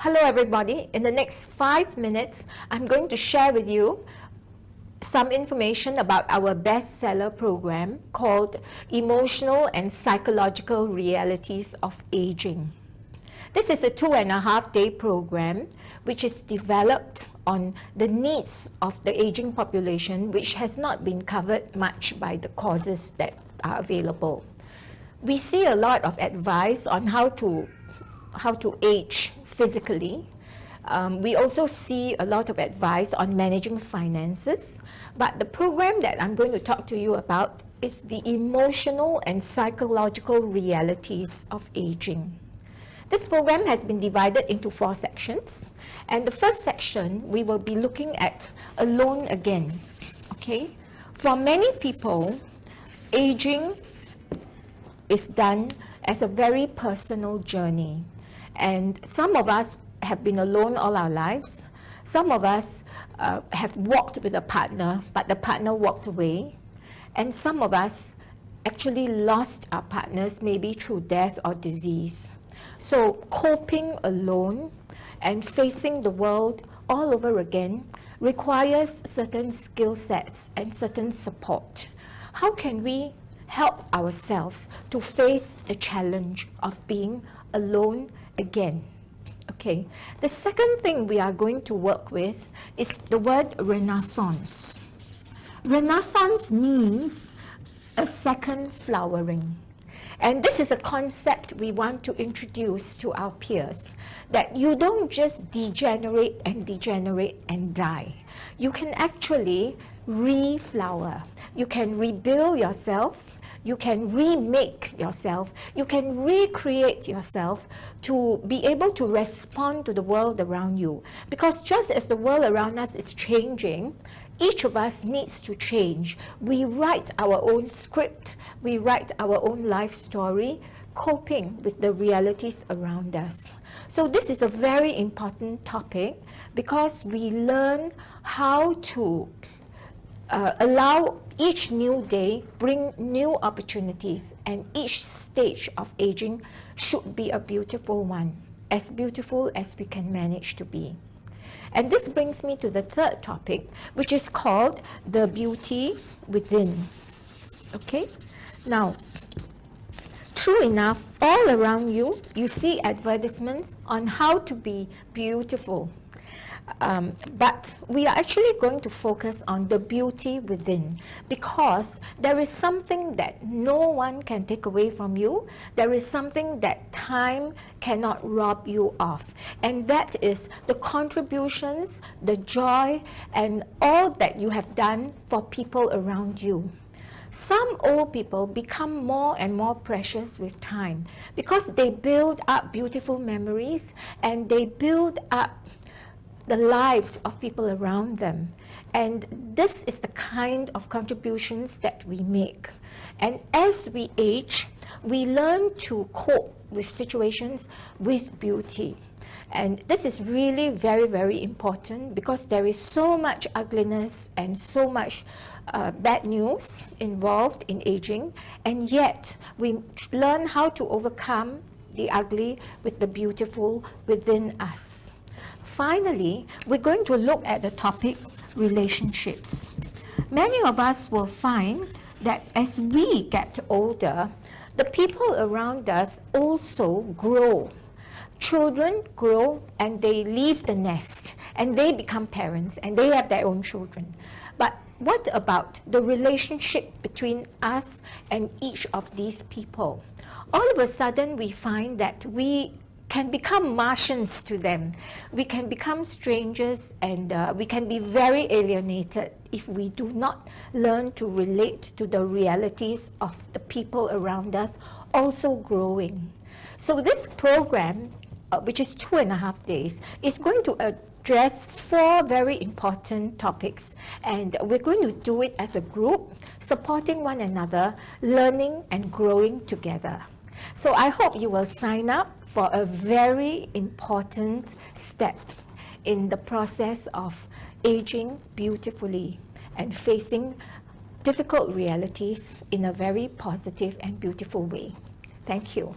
Hello everybody. In the next 5 minutes, I'm going to share with you some information about our bestseller program called Emotional and Psychological Realities of Aging. This is a 2.5-day program which is developed on the needs of the aging population, which has not been covered much by the courses that are available. We see a lot of advice on how to age physically. We also see a lot of advice on managing finances, but the program that I'm going to talk to you about is the emotional and psychological realities of aging. This program has been divided into 4 sections, and the first section we will be looking at alone again. Okay? For many people, aging is done as a very personal journey, and some of us have been alone all our lives. Some of us have walked with a partner, but the partner walked away, and some of us actually lost our partners, maybe through death or disease. So coping alone and facing the world all over again requires certain skill sets and certain support. How can we help ourselves to face the challenge of being alone again? Okay, the second thing we are going to work with is the word renaissance. Renaissance means a second flowering. And this is a concept we want to introduce to our peers, that you don't just degenerate and die. You can actually reflower. You can rebuild yourself. You can remake yourself. You can recreate yourself to be able to respond to the world around you. Because just as the world around us is changing, each of us needs to change. We write our own script. We write our own life story, coping with the realities around us. So this is a very important topic because we learn how to allow each new day bring new opportunities, and each stage of aging should be a beautiful one, as beautiful as we can manage to be. And this brings me to the third topic, which is called the beauty within. Okay? Now, true enough, all around you, you see advertisements on how to be beautiful. But we are actually going to focus on the beauty within, because there is something that no one can take away from you. There is something that time cannot rob you of, and that is the contributions, the joy, and all that you have done for people around you. Some old people become more and more precious with time because they build up beautiful memories and they build up the lives of people around them. And this is the kind of contributions that we make. And as we age, we learn to cope with situations with beauty. And this is really very, very important because there is so much ugliness and so much bad news involved in aging, and yet we learn how to overcome the ugly with the beautiful within us. Finally, we're going to look at the topic relationships. Many of us will find that as we get older, the people around us also grow. Children grow and they leave the nest and they become parents and they have their own children. But what about the relationship between us and each of these people? All of a sudden, we find that we can become Martians to them. We can become strangers, and we can be very alienated if we do not learn to relate to the realities of the people around us also growing. So this program, which is 2.5 days, is going to address 4 very important topics, and we're going to do it as a group, supporting one another, learning and growing together. So I hope you will sign up for a very important step in the process of aging beautifully and facing difficult realities in a very positive and beautiful way. Thank you.